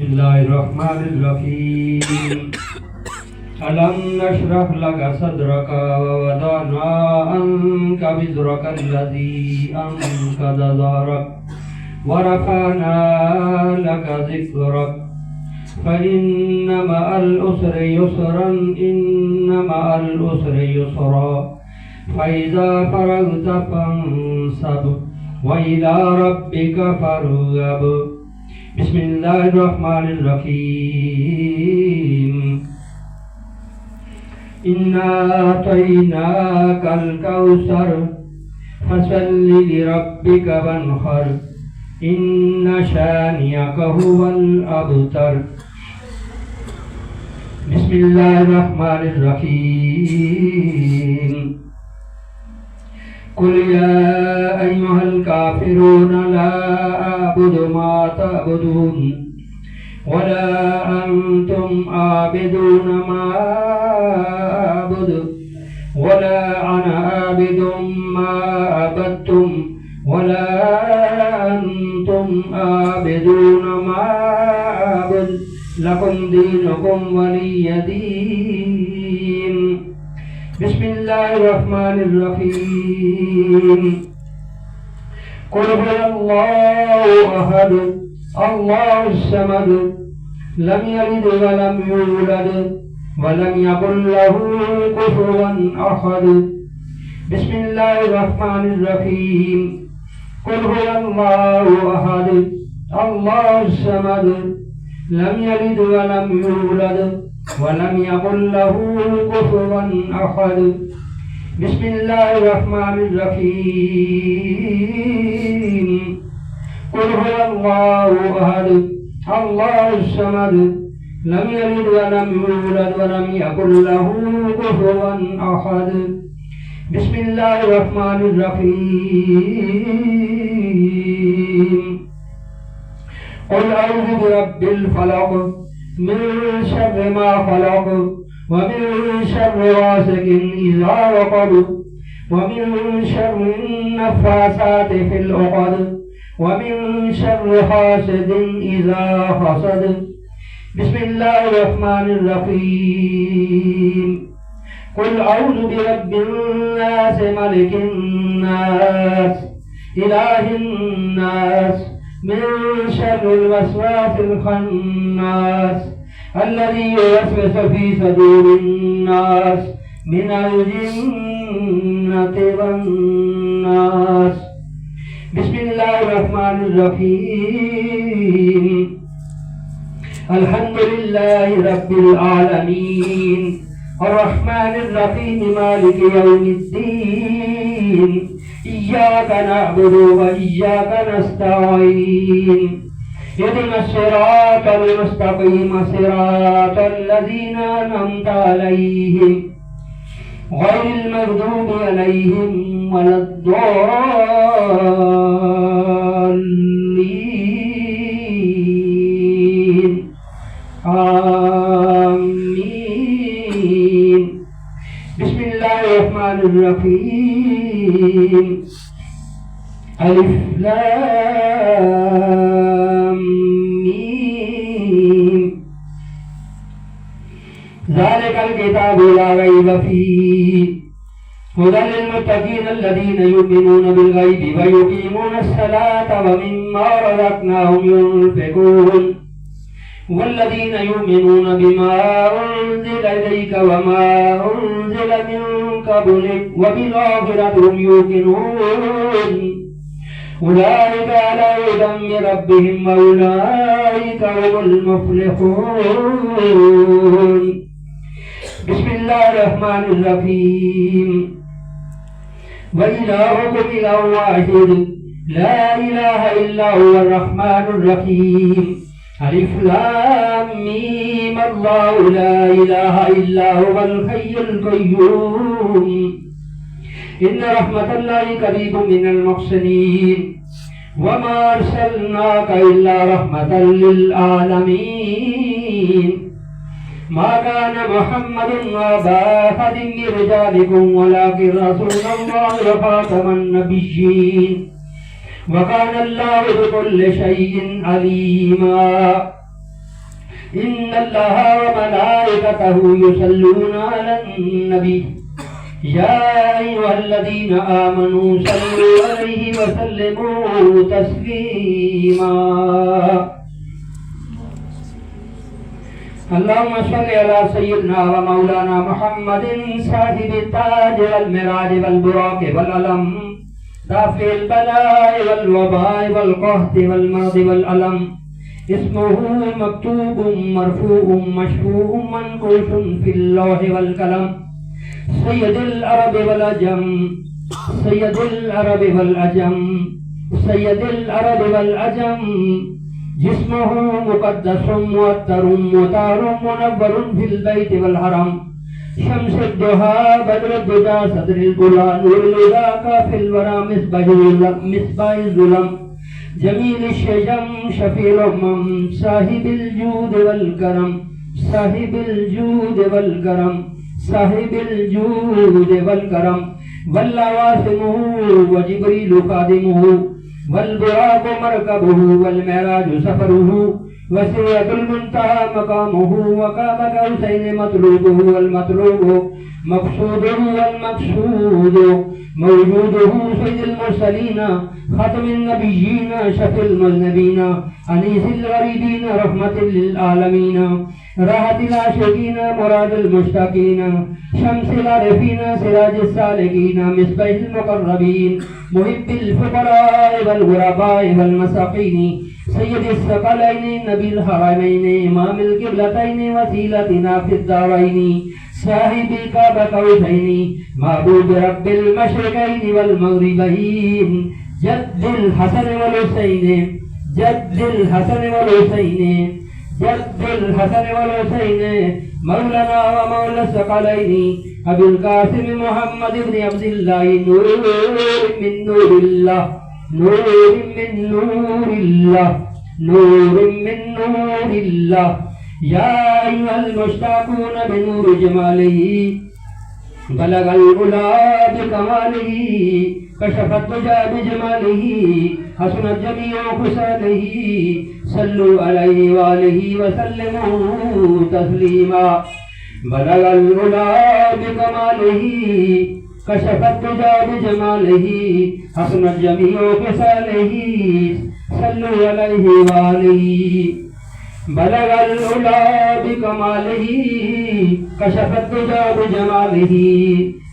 الله الرحمن الرحيم ألم نشرح لك صدرك ووضعنا عنك وزرك الذي أنقض ظهرك ورفعنا لك ذكرك فإن مع العسر يسرا إن مع العسر يسرا فإذا فرغت فانصب وإلى ربك فارغب بسم الله الرحمن الرحيم إنا أعطيناك الكوثر فصل لربك وانحر إن شانئك هو الأبتر بسم الله الرحمن الرحيم قل يا أيها الكافرون لا أعبد ما تعبدون ولا أنتم عابدون ما أعبد ولا أنا عابد ما عبدتم ولا أنتم عابدون ما أعبد لكم دينكم ولي دين بسم الله الرحمن الرحيم قل هو الله أحد الله الصمد لم يلد ولم يولد ولم يكن له كفوا أحد بسم الله الرحمن الرحيم قل هو الله أحد الله الصمد لم يلد ولم يولد ولم يكن له كفوا أحد بسم الله الرحمن الرحيم قل هو الله أحد الله الصمد لم يلد ولم يولد ولم يكن له كفوا أحد بسم الله الرحمن الرحيم قل أعوذ برب الفلق من شر ما خلق ومن شر غاسق إذا وقب ومن شر النفاثات في العقد ومن شر حاسد إذا حسد بسم الله الرحمن الرحيم قل أعوذ برب الناس ملك الناس إله الناس من شر الوسواس الخناس الذي يوسوس في صدور الناس من الجنة والناس بسم الله الرحمن الرحيم الحمد لله رب العالمين الرحمن الرحيم مالك يوم الدين إياك نعبد وإياك نستعين اهدنا الصراط المستقيم صراط الذين أنعمت عليهم غير المغضوب عليهم ولا الضالين آمين بسم الله الرحمن الرحيم ألف لام ميم ذلك الكتاب لا ريب فيه هدى للمتقين الذين يؤمنون بالغيب ويقيمون الصلاة ومما رزقناهم ينفقون والذين يؤمنون بما أنزل إليك وما أنزل من قبلك وبالآخرة هم يوقنون أولئك على هدى من ربهم وأولئك هم المفلحون بسم الله الرحمن الرحيم وإلهكم إله واحد لا إله إلا هو الرحمن الرحيم ألف لام ميم الله لا إله إلا هو الحي القيوم إن رحمة الله قريب من المحسنين وما أرسلناك إلا رحمة للعالمين ما كان محمد أبا أحد من رجالكم ولكن رسول الله وخاتم النبيين وكان الله بكل شيء عليما إن الله وملائكته يصلون على النبي يا أيها الذين آمنوا صلوا عليه وسلموا تسليما اللهم صل على سيدنا ومولانا محمد صاحب التاج والمراج والبراق والعلم دافع البلاء والوباء والقحط والمرض والألم اسمه مكتوب مرفوع مشفوع منقوش في اللوح والقلم سید العرب والعجم سید العرب والعجم سید العرب والعجم جسمه مقدس معطر مطار منور في البيت والحرم شمس الضحى بدر الدجى صدر البلا نور الهدى كافي الورى مصباح الظلم جمیل الشجم شفیع الامم صاحب الجود والکرم صاحب الجود والکرم صاحب الجود والکرم واللواسمه وجبریل خادمه والبراق مركبه والمعراج سفره وسيرة المنتهى مقامه وقاب قوسين مطلوبه والمطلوب مقصوده والمقصود موجوده سيد المرسلين ختم النبيين شفي المذنبين أنيس الغريبين رحمة للعالمين راحة العاشقين مراد المشتاقين شمس العارفين سراج السالكين مصباح المقربين محب الفقراء والغرباء والمساقين سيد الثقلين نبي الحرمين إمام القبلتين وسيلتنا في الدارين صاحب الكعبة قوسين معبود رب المشرقين والمغربين جد الحسن والحسين جد الحسن والحسين جد الحسن والحسين مولانا ومولى الثقلين أبي القاسم محمد بن عبد الله نور من نور الله نور من نور الله نور من نور الله يا أيها المشتاقون بنور جماله بلغ العلا بكماله كشف الدجى بجماله حسنت جميع خصاله صلوا عليه وآله وسلموا تسليما بلغ العلا بكماله كشف الدجى بجماله حسنت جميع خصاله صلوا عليه وآله بلغ العلا بكماله كشف الدجى بجماله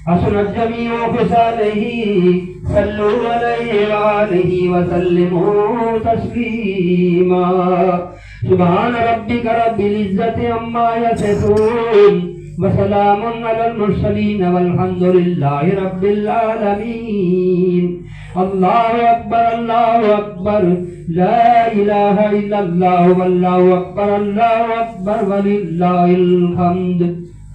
حسنت جميع خصاله صلوا عليه وآله وسلموا تسليما سبحان ربك رب العزة عما يصفون وسلام على المرسلين والحمد لله رب العالمين الله أكبر لا إله إلا الله والله أكبر ولله الحمد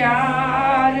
4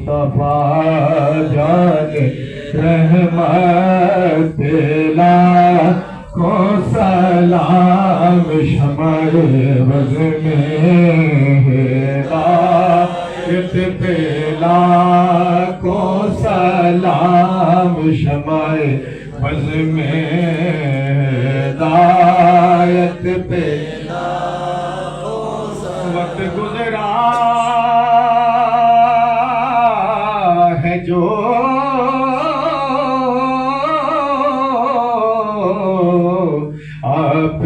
مصطفیٰ جان رحمت لاکھوں سلام شمع بز میں ہدایت پہ لاکھوں سلام شمع بز میں ہدایت پہ وقت گزرا ہے جو آپ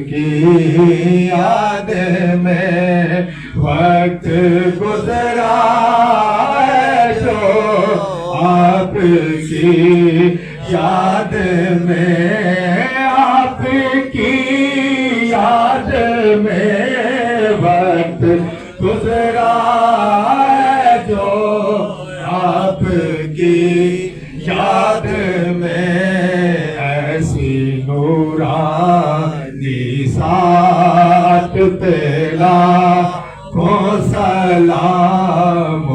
کی یاد میں وقت گزرا ہے جو آپ کی یاد میں آپ کی یاد میں وقت گزرا ہے جو آپ کی یاد میں ایسی نورانی ساتھ تیرا کو سلام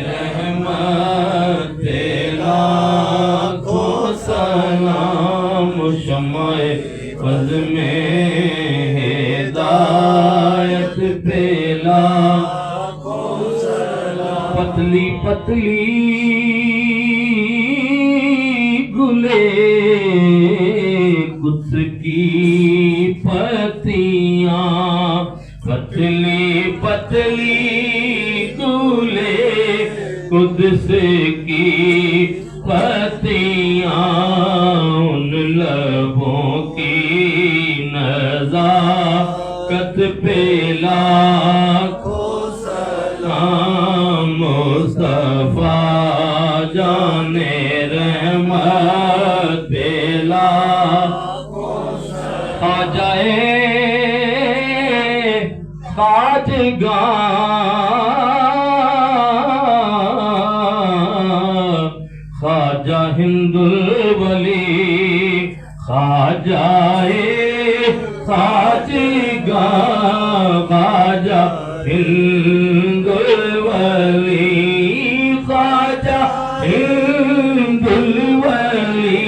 رحمت تیرا کو سلام شمع بز میں ہدایت پہلا پتلی پتلی گلے قدس کی پتیاں پتلی پتلی گلے قدس کی پتیاں ان لبوں کی نزاکت پہ لاکھوں سلام مصطفیٰ جان رحمت پہ لاکھوں سلام آ جائے خواجگاں خواجہ ہند الولی خواجہ خواجگاں خواجہ ہند الولی خواجہ ہند الولی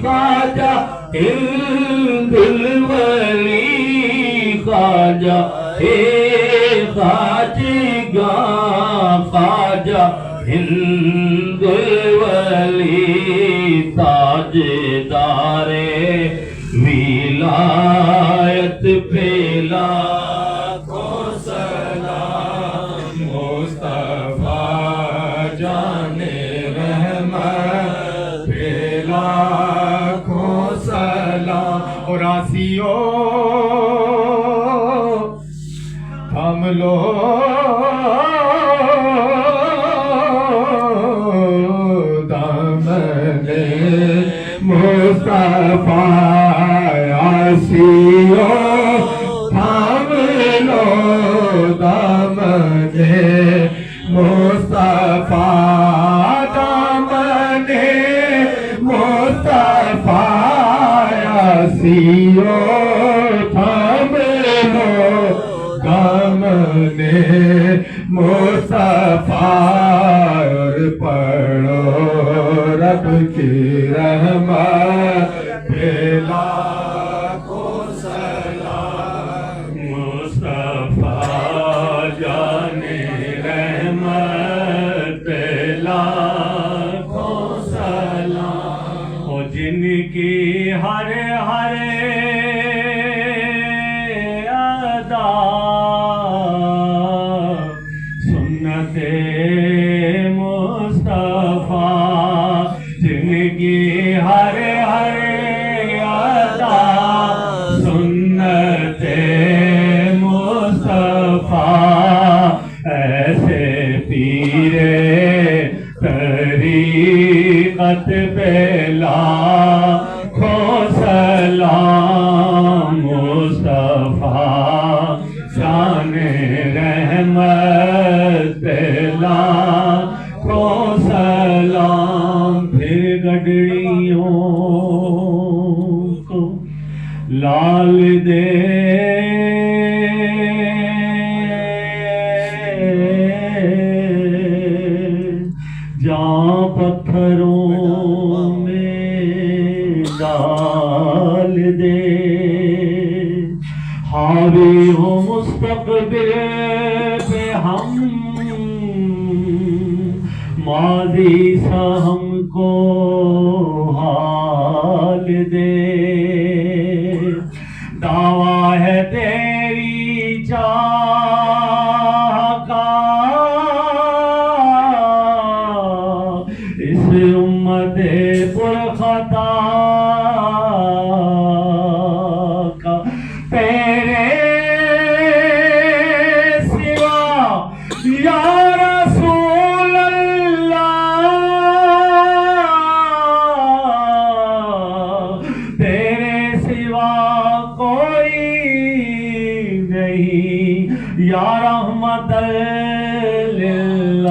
خواجہ ہند الولی خواجہ خواجگاں خواجہ ہند الولی تاجدار ولایت پہ لاکھوں سلام مصطفیٰ جان رحمت پہ لاکھوں سلام اور آسیو تھام لو دامن مصطفیٰ آسیو تھام لو دامن مصطفیٰ دامن مصطفیٰ آسیو تھام لو دامن مصطفیٰ اور پڑھو رب کی رحمت پہ لاکھوں سلام مصطفیٰ جان رحمت پہ لاکھوں سلام اور جن کی ہر ہر ادا سنت مصطفیٰ جن کی ہر ہر ادا سنت مصطفیٰ ایسے پیر طریقت پہ لاکھوں سلام مصطفیٰ جان رحمت پہ لاکھوں سلام پھر گڈڑیوں کو لال دے پتھروں میں ڈال دے، حاوی ہو مستقبل پہ ہم، ماضی سا ہم کو حال دے، دعویٰ ہے تیری چاہ کا اس امت پرخطا کا، تیرے سوا یا رسول اللہ، تیرے سوا کوئی نہیں، یا رحمت للعالمین،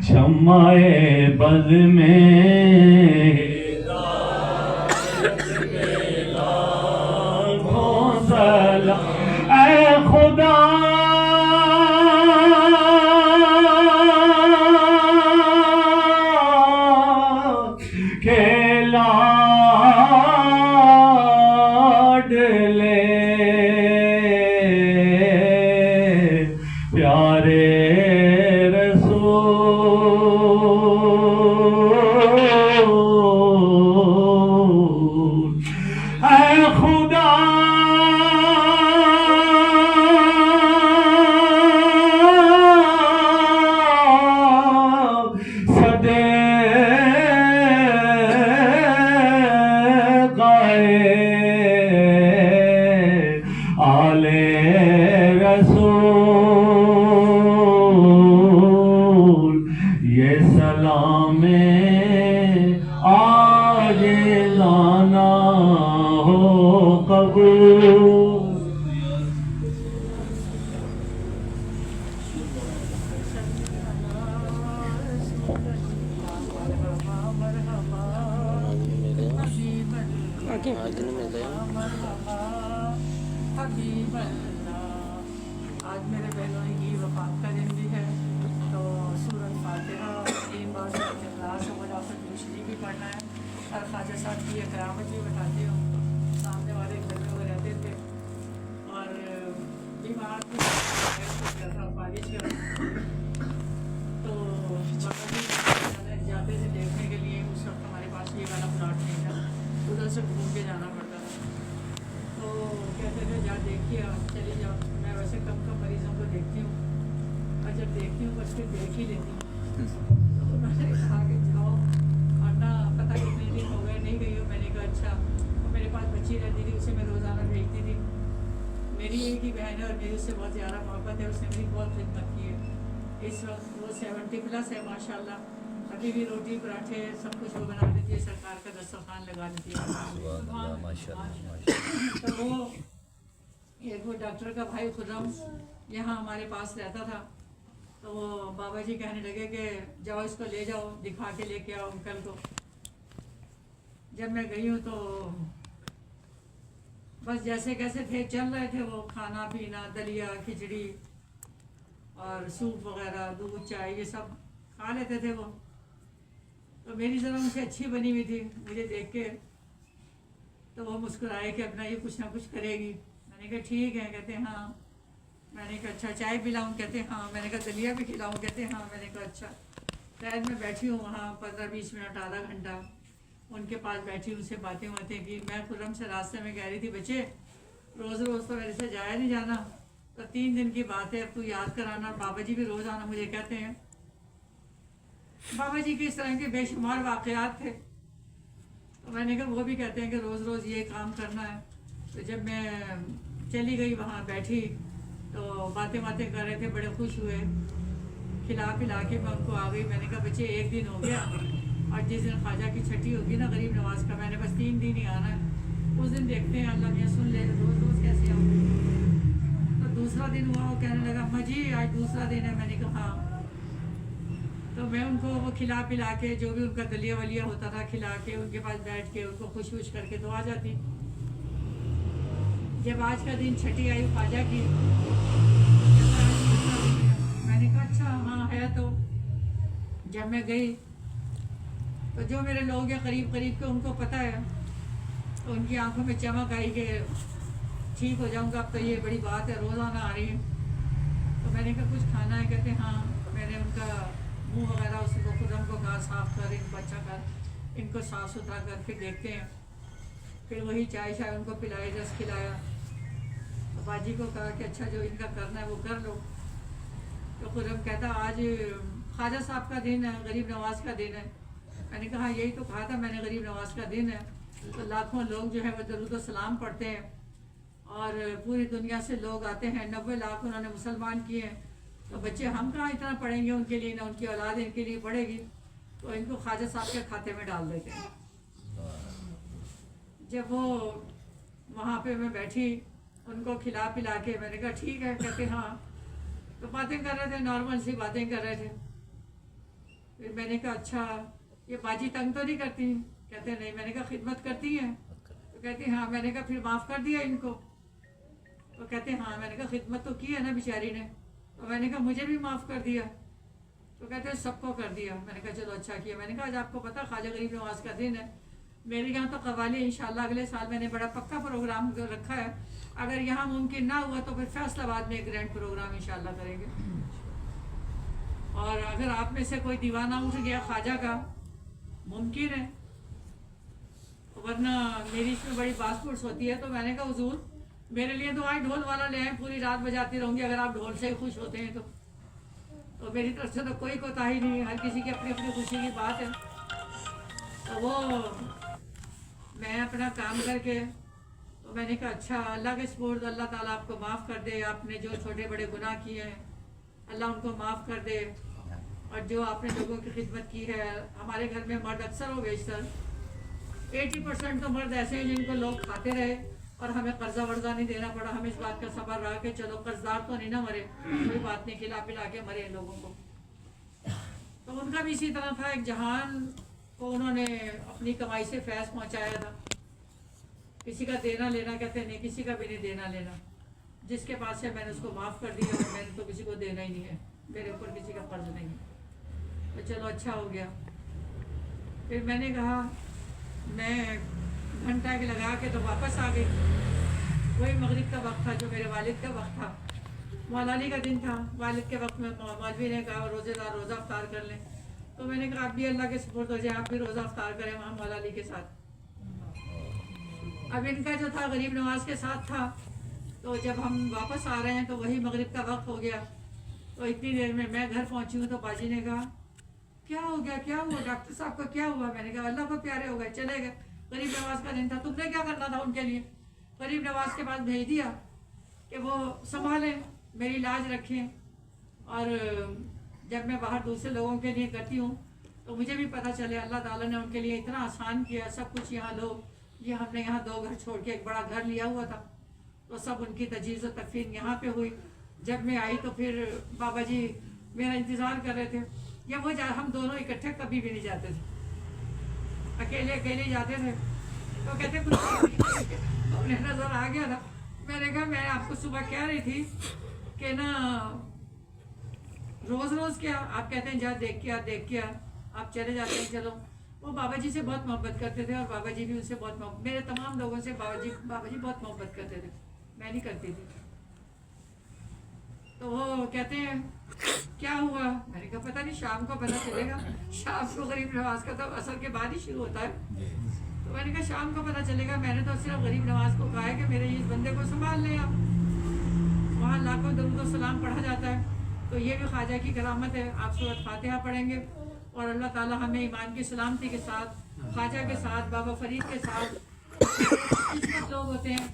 شمع بز میں اے خدا کے لاڈلے پیارے رسول، اے خدا آل رسول، یہ سلام آج لانا ہو قبول۔ حبیب اللہ، آج میرے بہنوں کی وفات کا دن بھی ہے، تو سورۃ فاتحہ 3 بار سورۃ اخلاص و مدافعت روشنی بھی پڑھنا ہے، اور خواجہ صاحب کی کرامت بھی بتاتی ہوں۔ سامنے والے گھر میں وہ رہتے تھے اور بیمار تھے، فالج کا، تو جاتے تھے دیکھنے کے لیے۔ اس وقت ہمارے پاس یہ والا پلاٹ نہیں تھا، ادھر سے گھوم کے جانا پڑتا تھا، تو کہتے تھے جا دیکھیے آپ، چلی جاؤ۔ میں ویسے کم مریضوں کو دیکھتی ہوں، اور جب دیکھتی ہوں بس پھر دیکھ ہی لیتی ہوں، تو میں نے کہا کہ جاؤ، اور نہ پتہ کتنے دن ہو گئے نہیں گئی ہوں۔ میں نے کہا اچھا، اور میرے پاس بچی رہتی تھی، اسے میں روزانہ بھیجتی تھی۔ میری ایک ہی بہن ہے اور میری اس سے بہت زیادہ محبت ہے، اس نے میری بہت خدمت کی ہے۔ اس وقت وہ 70+ ہے ماشاء اللہ، ابھی بھی روٹی پراٹھے سب کچھ وہ بنا دیتی ہے، سرکار کا دسترخوان لگا دیتی ہے۔ تو وہ ایک وہ ڈاکٹر کا بھائی خرم یہاں ہمارے پاس رہتا تھا، تو وہ بابا جی کہنے لگے کہ جاؤ اس کو لے جاؤ، دکھا کے لے کے آؤ انکل کو۔ جب میں گئی ہوں تو بس جیسے کیسے تھے چل رہے تھے، وہ کھانا پینا، دلیا کھچڑی اور سوپ وغیرہ، دودھ چائے یہ سب کھا لیتے تھے وہ۔ تو میری ذرا ان سے اچھی بنی ہوئی تھی، مجھے دیکھ کے تو وہ مسکرائے کہ اپنا یہ کچھ نہ کچھ کرے گی۔ میں نے کہا ٹھیک ہے، کہتے ہیں ہاں۔ میں نے کہا اچھا چائے پلاؤں، کہتے ہیں ہاں۔ میں نے کہا دلیا بھی کھلاؤں، کہتے ہیں ہاں۔ میں نے کہا اچھا۔ شاید میں بیٹھی ہوں وہاں 15-20 منٹ، آدھا گھنٹہ ان کے پاس بیٹھی، ان سے باتیں کی۔ میں خرم سے راستے میں کہہ رہی تھی بچے روز روز تو میرے سے جایا نہیں جانا، تو 3 دن کی بات ہے، اب تو یاد کرانا۔ بابا جی بھی روز آنا مجھے کہتے ہیں۔ بابا جی کے اس طرح کے بے شمار واقعات تھے، تو میں نے کہا وہ بھی کہتے ہیں کہ روز روز یہ کام کرنا ہے۔ تو جب میں چلی گئی وہاں بیٹھی تو باتیں کر رہے تھے، بڑے خوش ہوئے، کھلا پلا کے میں ان کو آ گئی۔ میں نے کہا بچے 1 دن ہو گیا، اور جس دن خواجہ کی چھٹی ہوگی نا غریب نواز کا، میں نے بس 3 دن ہی آنا ہے، اس دن دیکھتے ہیں اللہ میاں سن لے روز روز کیسے آؤں۔ تو دوسرا دن ہوا، وہ کہنے لگا اماں جی آج دوسرا دن ہے۔ میں نے کہا ہاں۔ تو میں ان کو وہ کھلا پلا کے، جو بھی ان کا دلیا ولیا ہوتا تھا کھلا کے، ان کے پاس بیٹھ کے ان کو خوش وش کر کے تو آ جاتی۔ جب آج کا دن چھٹی آئی خواجہ کی، میں نے کہا اچھا ہاں ہے تو جب میں گئی تو جو میرے لوگ ہیں قریب قریب کے ان کو پتہ ہے، تو ان کی آنکھوں میں چمک آئی کہ ٹھیک ہو جاؤں گا، اب تو یہ بڑی بات ہے، روزانہ آ رہی ہے۔ تو میں نے کہا کچھ کھانا ہے؟ کہتے ہاں۔ میں نے ان کا منہ وغیرہ اس کو خودم کو کہا صاف کر، ان کو اچھا کر، ان کو صاف ستھرا کر، پھر دیکھتے ہیں۔ پھر وہی چائے شائے ان کو پلائی، رس کھلایا۔ تو باجی کو کہا کہ اچھا جو ان کا کرنا ہے وہ کر لو۔ تو خودم کہتا آج خواجہ صاحب کا دن ہے، غریب نواز کا دن ہے۔ میں نے کہا یہی تو کہا تھا میں نے، غریب نواز کا دن ہے، تو لاکھوں لوگ جو ہے وہ درود و سلام پڑھتے ہیں اور پوری دنیا سے لوگ آتے ہیں، 90 لاکھ انہوں نے مسلمان کیے ہیں، تو بچے ہم کہاں اتنا پڑھیں گے ان کے لیے، نہ ان کی اولاد ان کے لیے پڑھے گی، تو ان کو خواجہ صاحب کے کھاتے میں ڈال دیتے ہیں۔ جب وہ وہاں پہ میں بیٹھی ان کو کھلا پلا کے، میں نے کہا ٹھیک ہے، کہتے ہاں۔ تو باتیں کر رہے تھے، نارمل سی باتیں کر رہے تھے۔ پھر میں نے کہا اچھا یہ باجی تنگ تو نہیں کرتی؟ کہتے نہیں۔ میں نے کہا خدمت کرتی ہیں؟ تو کہتی ہاں۔ میں نے کہا پھر معاف کر دیا ان کو؟ تو کہتے ہاں۔ میں نے کہا خدمت تو کی ہے نا بیچاری نے؟ تو میں نے کہا مجھے بھی معاف کر دیا؟ تو کہتے سب کو کر دیا۔ میں نے کہا چلو اچھا کیا۔ میں نے کہا آج آپ کو پتہ خواجہ غریب نواز کا دن ہے، میرے یہاں تو قوالی انشاءاللہ اگلے سال میں نے بڑا پکا پروگرام رکھا ہے، اگر یہاں ممکن نہ ہوا تو پھر فیصل آباد میں ایک گرینڈ پروگرام انشاءاللہ کریں گے، اور اگر آپ میں سے کوئی دیوانہ اٹھ گیا خواجہ کا ممکن ہے، ورنہ میری اس میں بڑی باس پرس ہوتی ہے۔ تو میں نے کہا حضور میرے لیے تو آج ڈھول والا لے آئیں، پوری رات بجاتی رہوں گی اگر آپ ڈھول سے ہی خوش ہوتے ہیں تو میری طرف سے تو کوئی کوتاہی نہیں ہے، ہر کسی کی اپنی اپنی خوشی کی بات ہے۔ تو وہ میں اپنا کام کر کے تو میں نے کہا اچھا اللہ کے سپرد، اللہ تعالیٰ آپ کو معاف کر دے، آپ نے جو چھوٹے بڑے گناہ کیے ہیں اللہ ان کو معاف کر دے، اور جو آپ نے لوگوں کی خدمت کی ہے۔ ہمارے گھر میں مرد اکثر و بیشتر 80% تو مرد ایسے ہیں جن کو لوگ کھاتے رہے اور ہمیں قرضہ ورضہ نہیں دینا پڑا، ہمیں اس بات کا صبر رہا کہ چلو قرضدار تو نہیں نہ مرے، کوئی بات نہیں، کھلا پلا کے مرے ان لوگوں کو۔ تو ان کا بھی اسی طرح تھا، ایک جہان کو انہوں نے اپنی کمائی سے فیض پہنچایا تھا، کسی کا دینا لینا کہتے نہیں، کسی کا بھی نہیں دینا لینا، جس کے پاس ہے میں نے اس کو معاف کر دیا، اور میں نے تو کسی کو دینا ہی نہیں ہے، میرے اوپر کسی کا قرض نہیں ہے، تو چلو اچھا ہو گیا۔ پھر میں نے کہا میں گھنٹہ کے لگا کے تو واپس آ گئی، وہی مغرب کا وقت تھا جو میرے والد کا وقت تھا، مولالی کا دن تھا، والد کے وقت میں مولوی نے کہا روزے دار روزہ افطار کر لیں، تو میں نے کہا آپ بھی اللہ کے سپرد ہو جائے، آپ بھی روزہ افطار کریں وہاں مولالی کے ساتھ۔ اب ان کا جو تھا غریب نواز کے ساتھ تھا، تو جب ہم واپس آ رہے ہیں تو وہی مغرب کا وقت ہو گیا، تو اتنی دیر میں گھر پہنچی ہوں تو باجی نے کہا کیا ہو گیا، کیا ہوا ڈاکٹر صاحب کا کیا ہوا؟ میں نے کہا اللہ کو پیارے ہو گئے، چلے گئے، غریب نواز کا دن تھا، تم نے کیا کرنا تھا ان کے لیے؟ غریب نواز کے پاس بھیج دیا کہ وہ سنبھالیں، میری لاج رکھیں، اور جب میں باہر دوسرے لوگوں کے لیے کرتی ہوں تو مجھے بھی پتہ چلے اللہ تعالیٰ نے ان کے لیے اتنا آسان کیا سب کچھ۔ یہاں لوگ یہ ہم نے یہاں 2 گھر چھوڑ کے ایک بڑا گھر لیا ہوا تھا، تو سب ان کی تجہیز و تکفین یہاں پہ ہوئی۔ جب میں آئی تو پھر بابا جی میرا انتظار کر رہے تھے، یا وہ ہم دونوں اکٹھے کبھی بھی نہیں جاتے تھے، اکیلے اکیلے جاتے تھے، تو کہتے انہیں نظر آ گیا تھا۔ میں نے کہا میں آپ کو صبح کہہ رہی تھی کہ نا روز روز کیا آپ کہتے ہیں جا دیکھ کے آپ چلے جاتے ہیں، چلو۔ وہ بابا جی سے بہت محبت کرتے تھے، اور بابا جی بھی ان سے بہت محبت، میرے تمام لوگوں سے بابا جی بہت محبت کرتے تھے، میں نہیں کرتی تھی۔ تو وہ کہتے ہیں کیا ہوا؟ میں نے کہا پتہ نہیں، شام کو پتہ چلے گا، شام کو غریب نواز کا تو عصر کے بعد ہی شروع ہوتا ہے، تو میں نے کہا شام کو پتہ چلے گا۔ میں نے تو صرف غریب نواز کو کہا ہے کہ میرے اس بندے کو سنبھال لیں آپ، وہاں لاکھوں درود و سلام پڑھا جاتا ہے، تو یہ بھی خواجہ کی کرامت ہے، آپ سورۃ فاتحہ پڑھیں گے اور اللہ تعالیٰ ہمیں ایمان کی سلامتی کے ساتھ، خواجہ کے ساتھ، بابا فرید کے ساتھ، قسمت لوگ ہوتے ہیں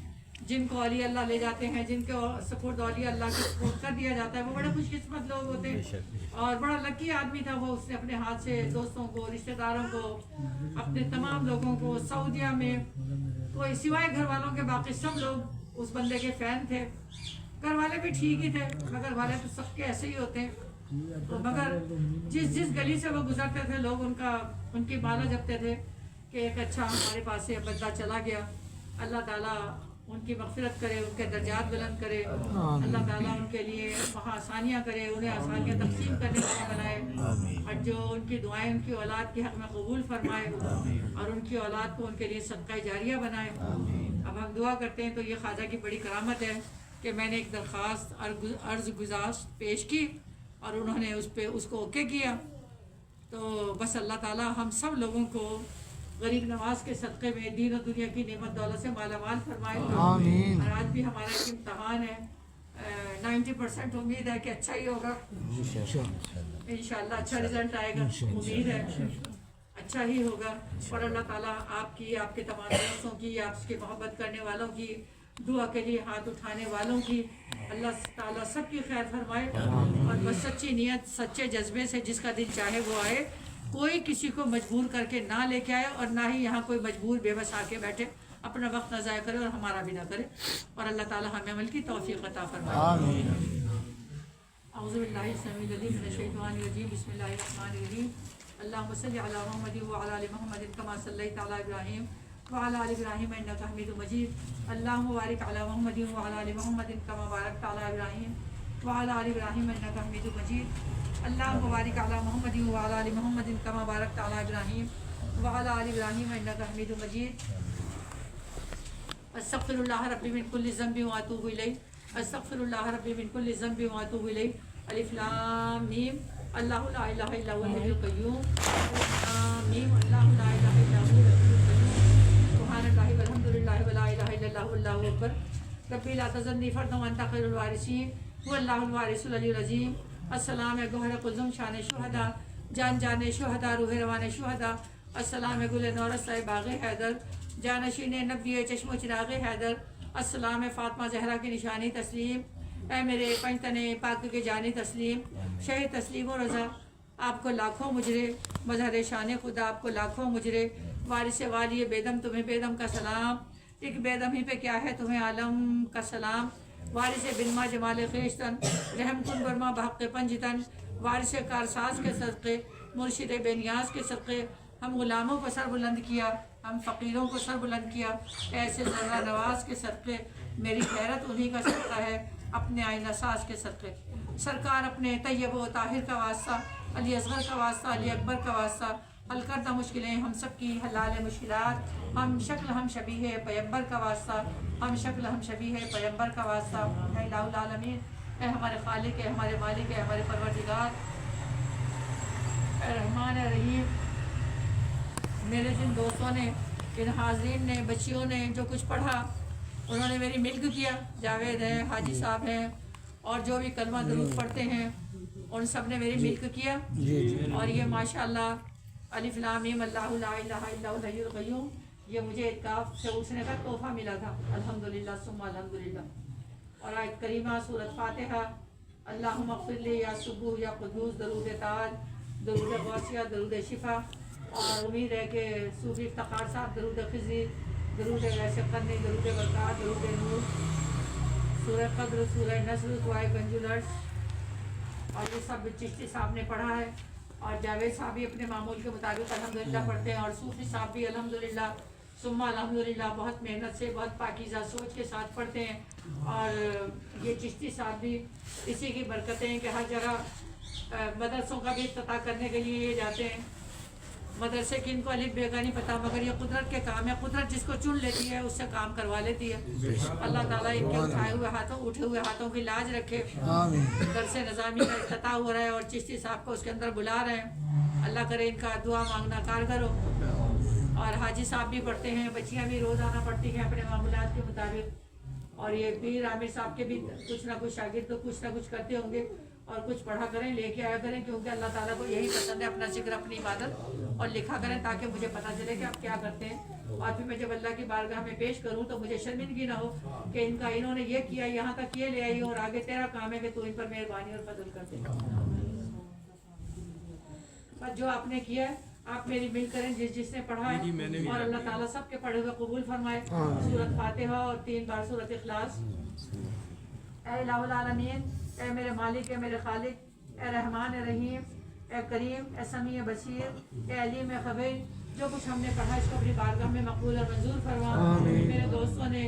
جن کو اولیاء اللہ لے جاتے ہیں، جن کو سپرد اولیاء اللہ کے سپرد کر دیا جاتا ہے، وہ بڑے خوش قسمت لوگ ہوتے ہیں، اور بڑا لکی آدمی تھا وہ۔ اس نے اپنے ہاتھ سے دوستوں کو، رشتہ داروں کو، اپنے تمام لوگوں کو، سعودیہ میں کوئی سوائے گھر والوں کے باقی سب لوگ اس بندے کے فین تھے۔ گھر والے بھی ٹھیک ہی تھے، گھر والے تو سب کے ایسے ہی ہوتے ہیں، تو مگر جس گلی سے وہ گزرتے تھے لوگ ان کی بالا جپتے تھے کہ ایک اچھا ہمارے پاس سے بندہ چلا گیا، اللہ تعالیٰ ان کی مغفرت کرے، ان کے درجات بلند کرے، اللہ تعالیٰ ان کے لیے وہاں آسانیاں کرے، انہیں آسانیاں تقسیم کرنے والا بنائے، اور جو ان کی دعائیں ان کی اولاد کے حق میں قبول فرمائے، اور ان کی اولاد کو ان کے لیے صدقہ جاریہ بنائے۔ اب ہم دعا کرتے ہیں تو یہ خواجہ کی بڑی کرامت ہے کہ میں نے ایک درخواست عرض گزاشت پیش کی اور انہوں نے اس کو اوکے کیا، تو بس اللہ تعالیٰ ہم سب لوگوں کو غریب نواز کے صدقے میں دین و دنیا کی نعمت دولت سے مالا مال فرمائے۔ آمین۔ اور آج بھی ہمارا ایک امتحان ہے، 90% امید ہے کہ اچھا ہی ہوگا، انشاءاللہ اچھا رزلٹ آئے گا، امید ہے اچھا ہی ہوگا۔ اور اللہ تعالیٰ آپ کی، آپ کے تمام دوستوں کی، آپ کے محبت کرنے والوں کی، دعا کے لیے ہاتھ اٹھانے والوں کی اللہ تعالیٰ سب کی خیر فرمائے، اور بس سچی نیت سچے جذبے سے جس کا دل چاہے وہ آئے، کوئی کسی کو مجبور کر کے نہ لے کے آئے، اور نہ ہی یہاں کوئی مجبور بے بس آ کے بیٹھے، اپنا وقت نہ ضائع کرے اور ہمارا بھی نہ کرے، اور اللہ تعالیٰ ہمیں عمل کی توفیق عطا فرمائے۔ آمین۔ اعوذ باللہ السمیع العلیم من الشیطان الرجیم، بسم اللہ الرحمن الرحیم، اللہم صل علی محمد وعلی آل محمد کما صلیت علی ابراہیم وعلی آل ابراہیم انک حمید مجید، اللہم بارک علی محمد وعلی آل محمد کما بارکت علی ابراہیم وعلی آل ابراہیم انک حمید مجید، اللہم بارک علی محمد وعلی آل محمد کما بارکت علی ابراہیم وعلی آل ابراہیم انک حمید مجید۔ استغفر اللہ ربی من کل ذنب واتوب الیہ، استغفر اللہ ربی من کل ذنب واتوب الیہ، الف لام میم، اللہ لا الہ الا هو الحی القیوم، الف لام میم، اللہ لا الہ الا هو الحی القیوم، سبحان اللہ والحمد للہ ولا الہ الا اللہ واللہ اکبر، ربی لا تذرنی فردا وانت خیر الوارثین، هو اللہ الوارث العلی العظیم، السلام گوہر قلزم شان شہداء، جان جان شہداء، روح روان شہداء، السلام گل نورس باغ حیدر، جانشین نبی چشم و چراغ حیدر، السلام فاطمہ زہرا کی نشانی تسلیم، اے میرے پنجتن پاک کے جانی تسلیم، شہ تسلیم و رضا، آپ کو لاکھوں مجرے، مظہر شان خدا آپ کو لاکھوں مجرے، وارث والی بیدم تمہیں بیدم کا سلام، ایک بیدم ہی پہ کیا ہے تمہیں عالم کا سلام، وارث بنما جمال خیشتن، رحم کن برما بحق پنجتن، وارث کارساز کے صدقے، مرشد بے نیاز کے صدقے، ہم غلاموں کو سر بلند کیا، ہم فقیروں کو سر بلند کیا، ایسے ذرہ نواز کے صدقے، میری غیرت انہی کا صدقہ ہے، اپنے آئینہ ساز کے صدقے، سرکار اپنے طیب و طاہر کا واسطہ، علی اصغر کا واسطہ، علی اکبر کا واسطہ، حل کردہ مشکلیں ہم سب کی، حلال مشکلات، ہم شکل ہم شبیہ پیمبر کا واسطہ، ہم شکل ہم شبیہ پیمبر کا واسطہ، اے الہ العالمین، اے ہمارے خالق، اے ہمارے مالک، اے ہمارے پروردگار، اے رحمان اے رحیم، میرے جن دوستوں نے، ان حاضرین نے، بچیوں نے جو کچھ پڑھا، انہوں نے میری ملک کیا، جاوید ہیں، حاجی صاحب ہیں، اور جو بھی کلمہ درود پڑھتے ہیں ان سب نے میری ملک کیا، اور یہ ماشاءاللہ الف لام میم، اللہ لا الہ الا هو الحی القیوم، یہ مجھے اعتکاف سے اٹھنے کا تحفہ ملا تھا، الحمدللہ ثم الحمدللہ، اور آیت کریمہ سورۃ فاتحہ، اللہم اغفر لی یا سبوح یا قدوس، درود تاج، درود غوثیہ، درود شفا، اور امید ہے کہ صوفی افتخار صاحب درود خضری، درود ویسے قرنی، درود برکات، درود نور، سورہ قدر، سورہ نصر، دعائے گنج العرش، اور یہ سب چشتی صاحب نے پڑھا ہے، اور جاوید صاحب بھی اپنے معمول کے مطابق الحمدللہ پڑھتے ہیں، اور صوفی صاحب بھی الحمدللہ ثم الحمدللہ بہت محنت سے، بہت پاکیزہ سوچ کے ساتھ پڑھتے ہیں، اور یہ چشتی صاحب بھی اسی کی برکتیں ہیں کہ ہر جگہ مدرسوں کا بھی افتتاح کرنے کے لیے یہ جاتے ہیں، مدرسے کی ان کو الف بے کا نہیں پتہ، مگر یہ قدرت کے کام ہے، قدرت جس کو چن لیتی ہے اس سے کام کروا لیتی ہے، اللہ تعالیٰ ان کے اٹھائے ہوئے ہاتھوں کی لاج رکھے، درس نظامی کا افتتاح ہو رہا ہے اور چشتی صاحب کو اس کے اندر بلا رہے ہیں، اللہ کرے ان کا دعا مانگنا کارگر ہو، اور حاجی صاحب بھی پڑھتے ہیں، بچیاں بھی روزانہ پڑھتی ہیں اپنے معمولات کے مطابق، اور یہ پیر عامر صاحب کے بھی کچھ نہ کچھ شاگرد تو کچھ نہ کچھ کرتے ہوں گے، اور کچھ پڑھا کریں، لے کے آیا کریں، کیونکہ اللہ تعالیٰ کو یہی پسند ہے، اپنا ذکر، اپنی عبادت، اور لکھا کریں تاکہ مجھے پتہ چلے کہ آپ کیا کرتے ہیں، اور پھر میں جب اللہ کی بارگاہ میں پیش کروں تو مجھے شرمندگی نہ ہو کہ انہوں نے یہ کیا، یہاں تک یہ لے آئی، اور آگے تیرا کام ہے کہ تو ان پر مہربانی اور فضل کر دے، بس جو آپ نے کیا ہے آپ میری مل کریں، جس نے پڑھا ہے، اور اللہ تعالیٰ سب کے پڑھے ہوئے قبول فرمائے، سورۃ فاتحہ اور 3 بار سورۃ اخلاص۔ اے الہ العالمین، اے میرے مالک، اے میرے خالق، اے رحمان، اے رحیم، اے کریم، اے سمیع بصیر، اے علیم خبیر، جو کچھ ہم نے پڑھا اس کو اپنی بارگاہ میں مقبول اور منظور فرما، میرے دوستوں نے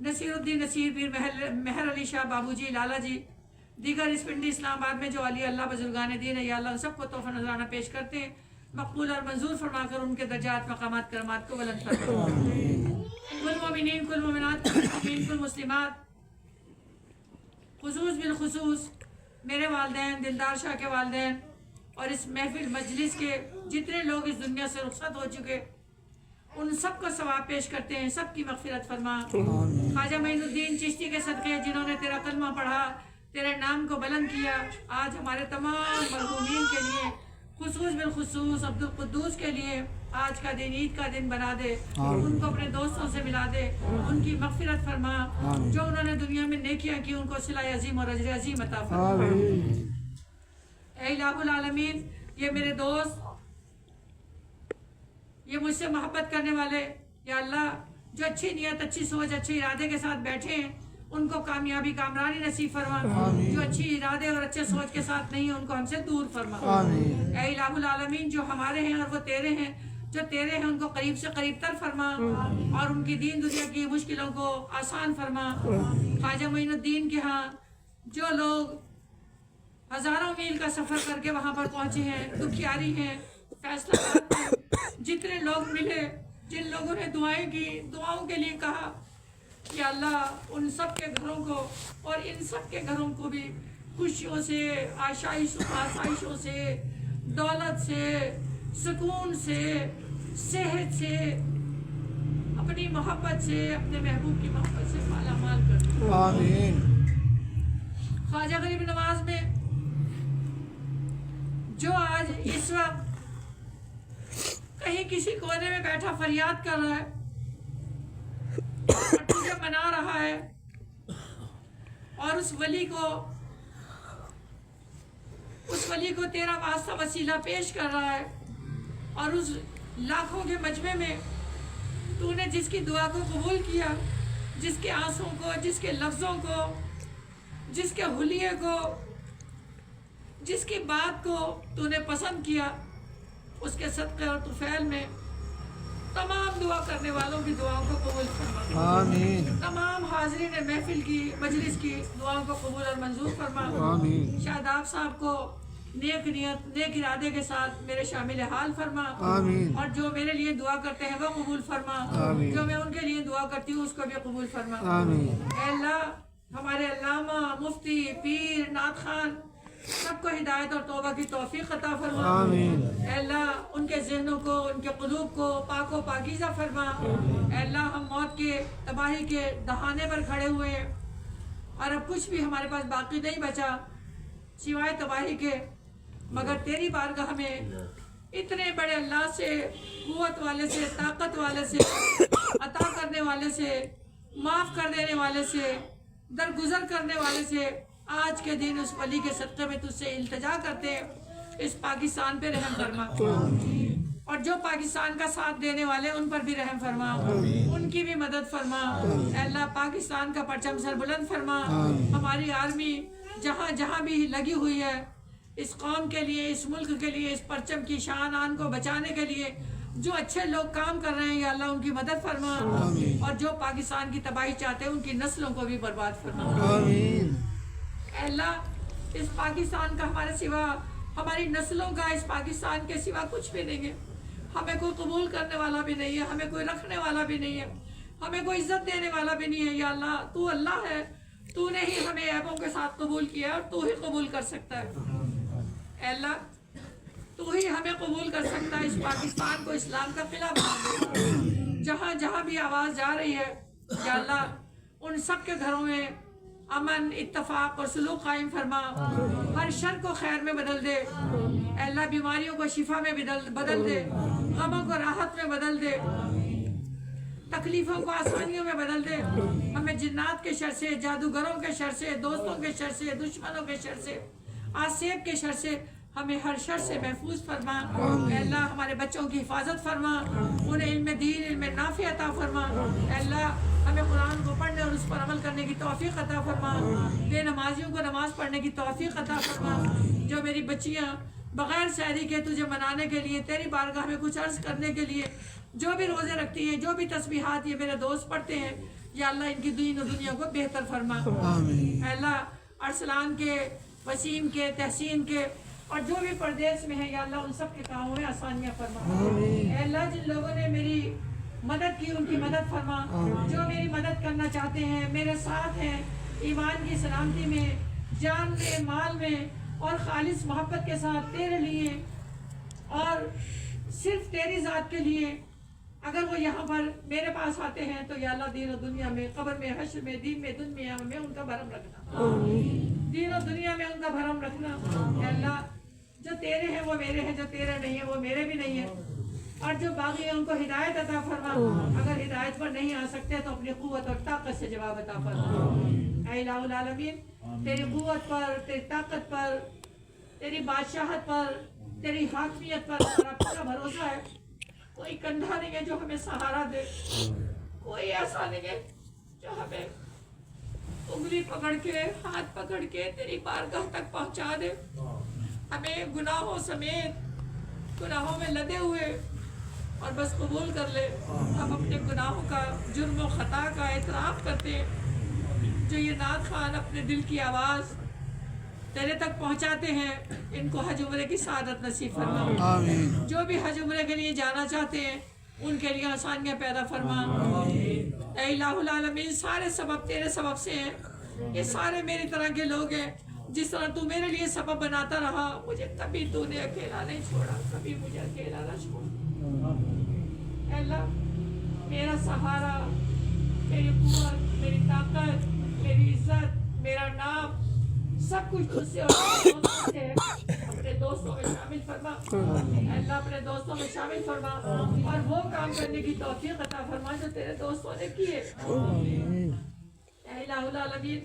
نصیر الدین نصیر پیر مہر علی شاہ بابو جی لالا جی، دیگر اس پنڈی اسلام آباد میں جو علی اللہ بزرگان دین ہے، یا اللہ سب کو تحفہ نذرانہ پیش کرتے ہیں، مقبول اور منظور فرما کر ان کے درجات مقامات کرامات کو بلند فرما۔ کل مومنین، کل مومنات، کل مسلمین، کل مسلمات، خصوص بالخصوص میرے والدین، دلدار شاہ کے والدین اور اس محفل مجلس کے جتنے لوگ اس دنیا سے رخصت ہو چکے، ان سب کو ثواب پیش کرتے ہیں، سب کی مغفرت فرما۔ خواجہ معین الدین چشتی کے صدقے جنہوں نے تیرا کلمہ پڑھا، تیرے نام کو بلند کیا، آج ہمارے تمام مرحومین کے لیے، خصوص بالخصوص عبدالقدوس کے لیے آج کا دن عید کا دن بنا دے، ان کو اپنے دوستوں سے ملا دے، ان کی مغفرت فرما، جو انہوں نے دنیا میں نیکیاں کی ان کو صلہ عظیم اور اجر عظیم عطا فرما۔ اے الہ العالمین، یہ میرے دوست، یہ مجھ سے محبت کرنے والے، یا اللہ جو اچھی نیت، اچھی سوچ، اچھے ارادے کے ساتھ بیٹھے ہیں، ان کو کامیابی کامرانی نصیب فرما، جو اچھی ارادے اور اچھے سوچ کے ساتھ نہیں ہیں ان کو ہم سے دور فرما۔ اے الہ العالمین، جو ہمارے ہیں اور وہ تیرے ہیں، جو تیرے ہیں ان کو قریب سے قریب تر فرما، اور ان کی دین دنیا کی مشکلوں کو آسان فرما۔ خواجہ معین الدین کے ہاں جو لوگ ہزاروں میل کا سفر کر کے وہاں پر پہنچے ہیں، دکھیاری ہیں، فیصلہ آباد میں جتنے لوگ ملے، جن لوگوں نے دعائیں کی، دعاؤں کے لیے کہا، یا اللہ ان سب کے گھروں کو اور ان سب کے گھروں کو بھی خوشیوں سے، آسائشوں سے، دولت سے، سکون سے، صحت سے، اپنی محبت سے، اپنے محبوب کی محبت سے مالا مال کر دے۔ آمین۔ خواجہ غریب نواز میں جو آج اس وقت کہیں کسی کونے میں بیٹھا فریاد کر رہا ہے اور تجھے منا رہا ہے، اور اس ولی کو تیرا واسطہ وسیلہ پیش کر رہا ہے، اور اس لاکھوں کے مجمع میں تو نے جس کی دعا کو قبول کیا، جس کے آنسوں کو، جس کے لفظوں کو، جس کے حلیے کو، جس کی بات کو تو نے پسند کیا، اس کے صدقے اور طفیل میں تمام دعا کرنے والوں کی دعاؤں کو قبول فرما۔ آمین۔ تمام حاضرین محفل کی، مجلس کی دعاؤں کو قبول اور منظور فرما۔ آمین۔ شاداب صاحب کو نیک نیت، نیک ارادے کے ساتھ میرے شامل حال فرما، آمین۔ اور جو میرے لیے دعا کرتے ہیں وہ قبول فرما، آمین۔ جو میں ان کے لیے دعا کرتی ہوں اس کو بھی قبول فرما۔ آمین۔ اے اللہ، ہمارے علامہ، مفتی، پیر، نعت خان سب کو ہدایت اور توبہ کی توفیق عطا فرما۔ آمین۔ اے اللہ، ان کے ذہنوں کو، ان کے قلوب کو پاک و پاکیزہ فرما۔ اے اللہ، ہم موت کے، تباہی کے دہانے پر کھڑے ہوئے ہیں، اور اب کچھ بھی ہمارے پاس باقی نہیں بچا سوائے تباہی کے، مگر تیری بارگاہ میں اتنے بڑے اللہ سے، قوت والے سے، طاقت والے سے، عطا کرنے والے سے، معاف کر دینے والے سے، درگزر کرنے والے سے، آج کے دن اس ولی کے صدقے میں تجھ سے التجا کرتے ہیں، اس پاکستان پہ رحم فرما، اور جو پاکستان کا ساتھ دینے والے ان پر بھی رحم فرما، ان کی بھی مدد فرما۔ اے اللہ، پاکستان کا پرچم سر بلند فرما۔ ہماری آرمی جہاں جہاں بھی لگی ہوئی ہے، اس قوم کے لیے، اس ملک کے لیے، اس پرچم کی شان آن کو بچانے کے لیے جو اچھے لوگ کام کر رہے ہیں، یا اللہ ان کی مدد فرما، اور جو پاکستان کی تباہی چاہتے ہیں ان کی نسلوں کو بھی برباد فرما۔ آمین۔ اے اللہ، اس پاکستان کا ہمارے سوا، ہماری نسلوں کا اس پاکستان کے سوا کچھ بھی نہیں ہے، ہمیں کوئی قبول کرنے والا بھی نہیں ہے، ہمیں کوئی رکھنے والا بھی نہیں ہے، ہمیں کوئی عزت دینے والا بھی نہیں ہے۔ یا اللہ، تو اللہ ہے، تو نے ہی ہمیں عیبوں کے ساتھ قبول کیا، اور تو ہی قبول کر سکتا ہے۔ اے اللہ، تو ہی ہمیں قبول کر سکتا ہے، اس پاکستان کو اسلام کا قلعہ بنا دے۔ جہاں جہاں بھی آواز جا رہی ہے، یا اللہ ان سب کے گھروں میں امن، اتفاق اور سلوک قائم فرما، ہر شر کو خیر میں بدل دے۔ اے اللہ، بیماریوں کو شفا میں بدل دے، غموں کو راحت میں بدل دے، تکلیفوں کو آسانیوں میں بدل دے۔ ہمیں جنات کے شر سے، جادوگروں کے شر سے، دوستوں کے شر سے، دشمنوں کے شر سے، آسیب کے شر سے، ہمیں ہر شر سے محفوظ فرما۔ اے اللہ، ہمارے بچوں کی حفاظت فرما، انہیں علم دین، علم نافع عطا فرما۔ اے اللہ، ہمیں قرآن کو پڑھنے اور اس پر عمل کرنے کی توفیق عطا فرما، بے نمازیوں کو نماز پڑھنے کی توفیق عطا فرما۔ جو میری بچیاں بغیر سحری کے تجھے منانے کے لیے، تیری بارگاہ میں کچھ عرض کرنے کے لیے جو بھی روزے رکھتی ہیں، جو بھی تسبیحات یہ میرے دوست پڑھتے ہیں، یا اللہ ان کی دین و دنیا کو بہتر فرما. اے اللہ ارسلان کے، وسیم کے، تحسین کے اور جو بھی پردیس میں ہیں یا اللہ ان سب کے کاموں میں آسانیاں فرما. اے اللہ جن لوگوں نے میری مدد کی ان کی مدد فرما. جو میری مدد کرنا چاہتے ہیں، میرے ساتھ ہیں ایمان کی سلامتی میں، جان میں، مال میں اور خالص محبت کے ساتھ تیرے لیے اور صرف تیری ذات کے لیے، اگر وہ یہاں پر میرے پاس آتے ہیں تو یا اللہ دین و دنیا میں، قبر میں، حشر میں، دین میں، دنیا میں ان کا بھرم رکھنا. دین و دنیا میں ان کا بھرم رکھنا. اے اللہ جو تیرے ہیں وہ میرے ہیں، جو تیرے نہیں ہیں وہ میرے بھی نہیں ہیں. اور جو باقی ہیں ان کو ہدایت عطا فرما. اگر ہدایت پر نہیں آ سکتے تو اپنی قوت اور طاقت سے جواب عطا فرما. اے الہ العالمین تیری قوت پر، تیری طاقت پر، تیری بادشاہت پر، تیری حاکمیت پر ہمارا پورا بھروسہ ہے. کوئی کندھا نہیں ہے جو ہمیں سہارا دے، کوئی ایسا نہیں ہے جو ہمیں انگلی پکڑ کے، ہاتھ پکڑ کے تیری بارگاہ تک پہنچا دے. ہمیں گناہوں سمیت، گناہوں میں لدے ہوئے اور بس قبول کر لے. ہم اپنے گناہوں کا، جرم و خطا کا اعتراف کرتے ہیں. جو یہ نعت خوان اپنے دل کی آواز تیرے تک پہنچاتے ہیں ان کو حج عمرے کی سعادت نصیب فرما. جو بھی حج عمرے کے لیے جانا چاہتے ہیں ان کے لیے آسانیاں پیدا فرما. اے الہ العالمین سارے سبب تیرے سبب سے ہیں. یہ سارے میری طرح کے لوگ ہیں. جس طرح تو میرے لیے سبب بناتا رہا، مجھے کبھی تو نے اکیلا نہیں چھوڑا، کبھی مجھے اکیلا نہ چھوڑا. اے اللہ میرا سہارا، میری قوت، میری طاقت، میری عزت، میرا نام سب کچھ تجھ سے اور اپنے دوستوں سے ہے. اپنے دوستوں میں شامل فرما. اے اللہ اپنے دوستوں میں شامل فرما اور وہ کام کرنے کی توفیق عطا فرما جو تیرے دوستوں نے کیے. اے الہ العالمین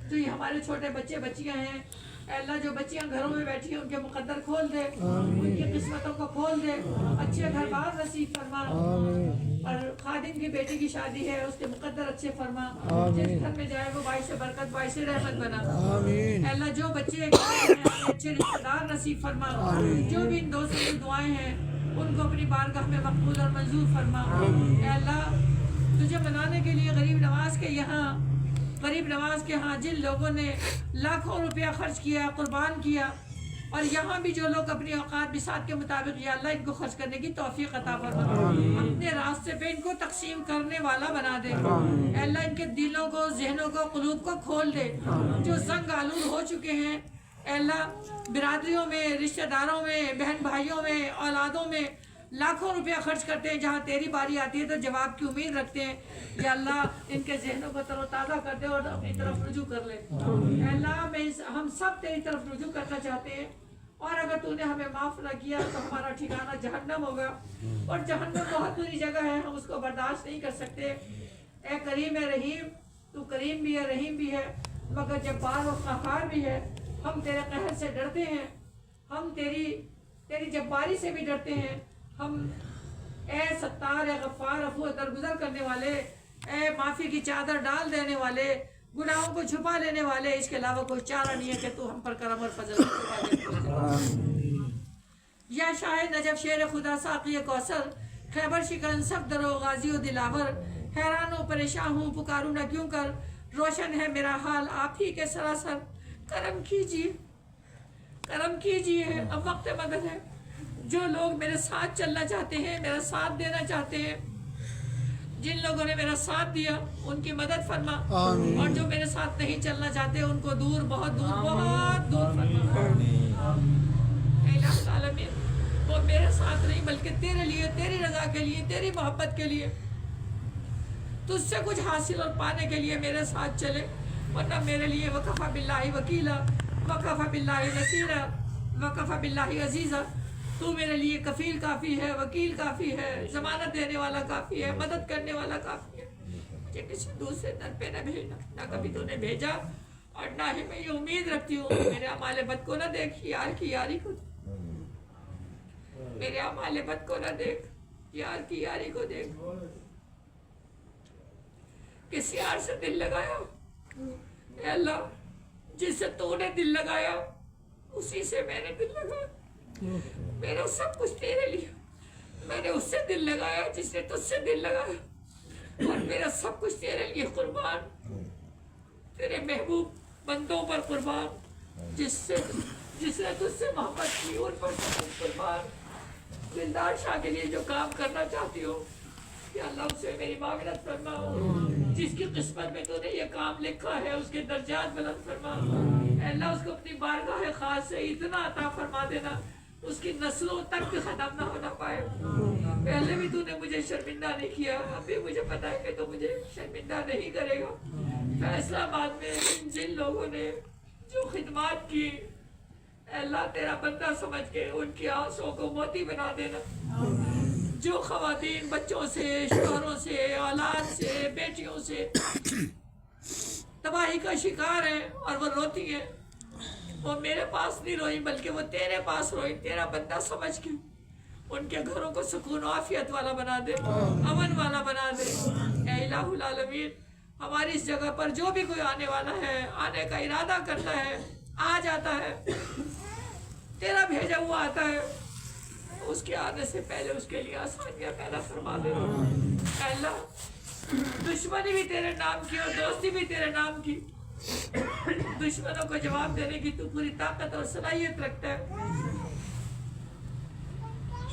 جو یہ ہمارے چھوٹے بچے بچیاں ہیں، اے اللہ جو بچیاں گھروں میں بیٹھی ہیں ان کے مقدر کھول دے، ان کی قسمتوں کو کھول دے، اچھے گھر بار نصیب فرما. اور خادم کی بیٹی کی شادی ہے اس کے مقدر اچھے فرما. جس گھر میں جائے وہ باعث برکت، باعث رحمت بنا. اے اللہ جو بچے اچھے رشتہ دار نصیب فرما. جو بھی ان دوستوں کی دعائیں ہیں ان کو اپنی بارگاہ میں مقبول اور منظور فرما. اے اللہ تجھے منانے کے لیے غریب نواز کے ہاں جن لوگوں نے لاکھوں روپیہ خرچ کیا، قربان کیا، اور یہاں بھی جو لوگ اپنی اوقات بساط کے مطابق یا اللہ ان کو خرچ کرنے کی توفیق عطا فرما. اپنے راستے پہ ان کو تقسیم کرنے والا بنا دے. اے اللہ ان کے دلوں کو، ذہنوں کو، قلوب کو کھول دے. جو زنگ آلود ہو چکے ہیں اے اللہ برادریوں میں، رشتہ داروں میں، بہن بھائیوں میں، اولادوں میں لاکھوں روپیہ خرچ کرتے ہیں، جہاں تیری باری آتی ہے تو جواب کی امید رکھتے ہیں. یا اللہ ان کے ذہنوں کو تر و تازہ کر دے اور اپنی طرف رجوع کر لے. اے اللہ ہم سب تیری طرف رجوع کرنا چاہتے ہیں، اور اگر تو نے ہمیں معاف نہ کیا تو ہمارا ٹھکانہ جہنم ہوگا، اور جہنم بہت بری جگہ ہے، ہم اس کو برداشت نہیں کر سکتے. اے کریم اے رحیم تو کریم بھی ہے، رحیم بھی ہے، مگر جبار و قہار بھی ہے. ہم تیرے قہر سے ڈرتے ہیں، ہم تیری جباری سے بھی ڈرتے ہیں. ہم اے ستار، اے غفار، عفو درگزر کرنے والے، اے معافی کی چادر ڈال دینے والے، گناہوں کو چھپا لینے والے، اس کے علاوہ کوئی چارہ نہیں ہے کہ تو ہم پر کرم اور فضل یا شاہ نجف شیر خدا ساقی کوثر، خیبر شکن صفدر و غازی و دلاور، حیران و پریشان ہوں پکاروں نہ کیوں کر، روشن ہے میرا حال آپ ہی کے سراسر. کرم کیجیے، کرم کیجیے، اب وقت مدد ہے. جو لوگ میرے ساتھ چلنا چاہتے ہیں، میرا ساتھ دینا چاہتے ہیں، جن لوگوں نے میرا ساتھ دیا ان کی مدد فرما. اور جو میرے ساتھ نہیں چلنا چاہتے ان کو دور، بہت دور، بہت دور فرما. اے الہ العالمین وہ میرے ساتھ نہیں بلکہ تیرے لیے، تیری رضا کے لیے، تیری محبت کے لیے، تجھ سے کچھ حاصل اور پانے کے لیے میرے ساتھ چلے. ورنہ میرے لیے وکفی باللہ وکیلا، وکفی باللہ نصیرا، وکفی باللہ عزیزا. تو میرے لیے کفیل کافی ہے، وکیل کافی ہے، ضمانت دینے والا کافی ہے، مدد کرنے والا کافی ہے. مجھے کسی دوسرے در پہ نہ بھیجنا، نہ کبھی تو نے بھیجا اور نہ ہی میں یہ امید رکھتی ہوں. میرے اعمال بد کو نہ دیکھ، یار کی یاری کو، میرے اعمال بد کو نہ دیکھ، یار کی یاری کو دیکھ. کس یار سے دل لگایا اے اللہ، جس سے تو نے دل لگایا اسی سے میں نے دل لگایا. میرا سب کچھ تیرے لیے، میں نے اس سے دل لگایا جس نے تجھ سے دل لگایا. اور میرا سب کچھ تیرے لیے قربان، تیرے محبوب بندوں پر قربان، جس نے تجھ سے محبت کی ان پر قربان، دلدار شاہ کے لیے جو کام کرنا چاہتی ہو کہ اللہ سے میری معاونت فرما، جس کی قسمت میں تو نے یہ کام لکھا ہے اس کے درجات بلند فرما، اے اللہ اس کو اپنی بارگاہ خاص سے اتنا عطا فرما دینا اس کی نسلوں تک بھی ختم نہ ہونا پائے۔ پہلے بھی تو نے مجھے شرمندہ نہیں کیا، اب بھی مجھے پتا ہے کہ تو مجھے شرمندہ نہیں کرے گا۔ فیصلہ آباد میں جن لوگوں نے جو خدمات کی، اے اللہ تیرا بندہ سمجھ کے ان کی آنسوں کو موتی بنا دینا۔ جو خواتین بچوں سے، شوہروں سے، اولاد سے، بیٹیوں سے تباہی کا شکار ہیں اور وہ روتی ہیں، وہ میرے پاس نہیں روئی بلکہ وہ تیرے پاس روئی، تیرا بندہ سمجھ کے ان کے گھروں کو سکون و عافیت والا بنا دے، امن والا بنا دے۔ اے الہ العالمین، ہماری اس جگہ پر جو بھی کوئی آنے والا ہے، آنے کا ارادہ کرتا ہے، آ جاتا ہے، تیرا بھیجا ہوا آتا ہے، اس کے آنے سے پہلے اس کے لیے آسانیاں پیدا فرما دے۔ اے اللہ، دشمنی بھی تیرے نام کی اور دوستی بھی تیرے نام کی، دشمنوں کو جواب دینے کی تو پوری طاقت اور صلاحیت رکھتا ہے،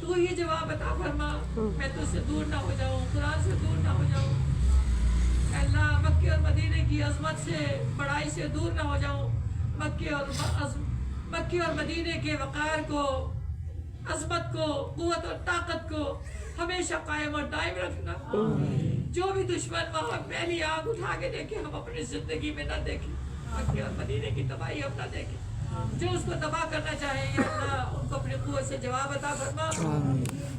تو ہی جواب عطا فرما، میں تجھ سے دور نہ ہو جاؤں، قرآن سے دور نہ ہو جاؤں۔ اے اللہ، مکے اور مدینے کی عظمت سے، بڑائی سے دور نہ ہو جاؤں، مکے اور مدینے کے وقار کو، عظمت کو، قوت اور طاقت کو ہمیشہ قائم اور دائم رکھنا۔ جو بھی دشمن وہاں پہلی آگ اٹھا کے دیکھے ہم اپنی زندگی میں نہ دیکھیں، مکے اور مدینے کی تباہی ہم نہ دیکھیں، جو اس کو تباہ کرنا چاہیں یا اللہ ان کو اپنی قوت سے جواب عطا فرما۔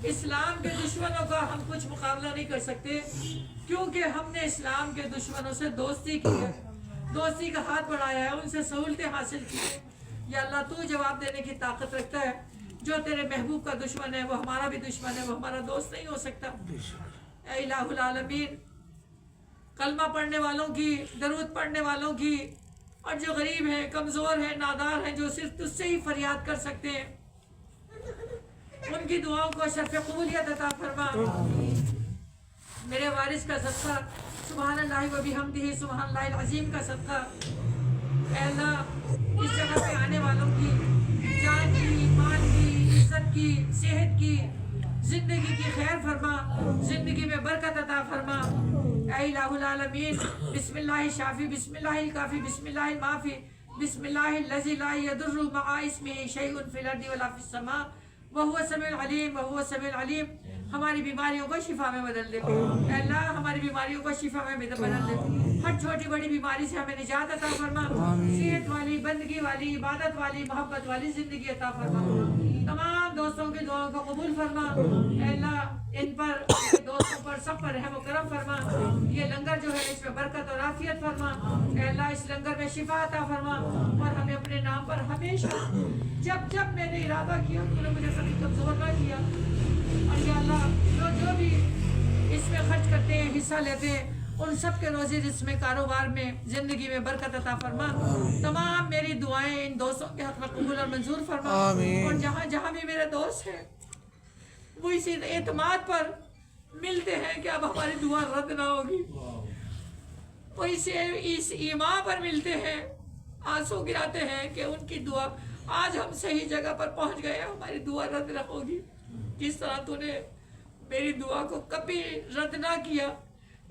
اسلام کے دشمنوں کا ہم کچھ مقابلہ نہیں کر سکتے کیونکہ ہم نے اسلام کے دشمنوں سے دوستی کی ہے، دوستی کا ہاتھ بڑھایا ہے، ان سے سہولتیں حاصل کی ہیں۔ یا اللہ تو جواب دینے کی طاقت رکھتا ہے، جو تیرے محبوب کا دشمن ہے وہ ہمارا بھی دشمن ہے، وہ ہمارا دوست نہیں ہو سکتا۔ اے الہ العالمین، کلمہ پڑھنے والوں کی، درود پڑھنے والوں کی، اور جو غریب ہیں، کمزور ہیں، نادار ہیں، جو صرف تجھ سے ہی فریاد کر سکتے ہیں، ان کی دعاؤں کو شرف قبولیت عطا فرما۔ میرے وارث کا صدقہ، سبحان اللہ و بحمدہ، سبحان اللہ العظیم کا صدقہ، اے اللہ اس جگہ پہ آنے والوں کی جان کی، مال کی، عزت کی، صحت کی، زندگی کی خیر فرما، زندگی میں برکت عطا فرما۔ اے الہ العالمین، بسم اللہ الشافی، بسم اللہ الکافی، بسم اللہ المعافی، بسم اللہ الذی لا یضر مع اسمہ شیء فی الارض ولا فی السماء وہو السمیع العلیم، وہو السمیع العلیم۔ ہماری بیماریوں کو شفا میں بدل دے، اے اللہ ہماری بیماریوں کو شفا میں بدل دے، ہر چھوٹی بڑی بیماری سے ہمیں نجات عطا فرما، صحت والی، بندگی والی، عبادت والی، محبت والی زندگی عطا فرما۔ تمام دوستوں کی دعاؤں کو قبول فرما، اے اللہ ان پر، اپنے دوستوں پر، سب پر رحم و کرم فرما۔ یہ لنگر جو ہے اس میں برکت اور عافیت فرما، اے اللہ اس لنگر میں شفا عطا فرما، اور ہمیں اپنے نام پر ہمیشہ، جب میں نے ارادہ کیا تو نے مجھے کبھی کمزور نہ کیا، اور یا اللہ جو بھی اس میں خرچ کرتے ہیں، حصہ لیتے ہیں، ان سب کے روزی رزق میں، کاروبار میں، زندگی میں برکت عطا فرما۔ تمام میری دعائیں ان دوستوں کے حق میں قبول اور منظور فرما، اور جہاں جہاں بھی میرے دوست ہیں وہ اسی اعتماد پر ملتے ہیں کہ اب ہماری دعا رد نہ ہوگی، وہ اس ایمان پر ملتے ہیں، آنسو گراتے ہیں کہ ان کی دعا، آج ہم صحیح جگہ پر پہنچ گئے، ہماری دعا رد نہ ہوگی۔ جس طرح تو نے میری دعا کو کبھی رد نہ کیا،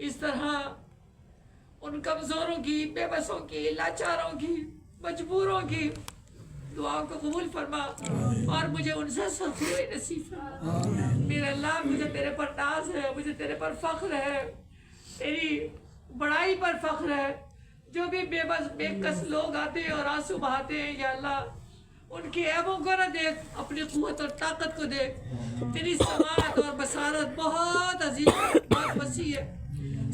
اس طرح ان کمزوروں کی، بے بسوں کی، لاچاروں کی، مجبوروں کی دعاؤں کو قبول فرما، اور مجھے ان سے سرخروئی نصیب فرما۔ میرے اللہ مجھے تیرے پر ناز ہے، مجھے تیرے پر فخر ہے، تیری بڑائی پر فخر ہے۔ جو بھی بے بس بے کس لوگ آتے ہیں اور آنسو بہاتے ہیں، یا اللہ ان کی عیبوں کو نہ دیکھ، اپنی قوت اور طاقت کو دیکھ۔ تیری سماعت اور بصارت بہت عظیم ہے، بہت وسیع ہے،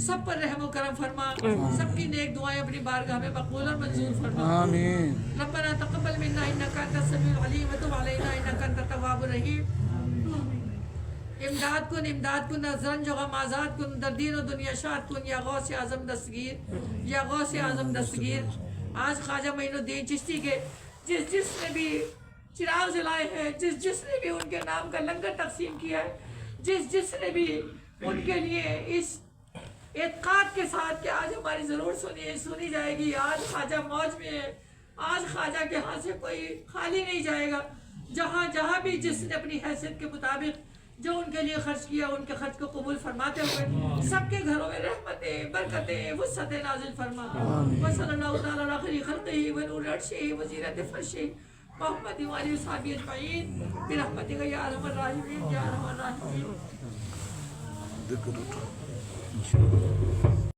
سب پر رحم و کرم فرما، سب کی نیک دعائیں اپنی بارگاہ میں مقبول اور منظور فرما۔ آمین۔ ربنا تقبل منا انک انت السمیع العلیم وتب علینا انک انت التواب الرحیم۔ امداد کن از رنج و غم آزاد کن، در دین و دنیا شاد کن، یا غوث اعظم دستگیر، یا غوث اعظم دستگیر۔ آج خواجہ معین الدین چشتی کے جس نے بھی چراغ جلائے ہیں، جس نے بھی ان کے نام کا لنگر تقسیم کیا ہے، جس نے بھی ان کے لیے اس اعتقاد کے ساتھ کہ آج ہماری ضرور سنی جائے گی، آج خواجہ موج میں ہے، آج خواجہ کے ہاتھ سے کوئی خالی نہیں جائے گا. جہاں جہاں بھی جس نے اپنی حیثیت کے مطابق جو ان کے لیے خرچ کیا، ان کے خرچ کو قبول فرماتے ہوئے سب کے گھروں میں رحمتیں، برکتیں، وسعتیں نازل فرما. وصلی اللہ تعالی علی خیر خلقہ ونور عرشہ وزینۃ فرشہ محمد و آلہ وصحبہ اجمعین برحمتک یا ارحم الراحمین یا ارحم الراحمین.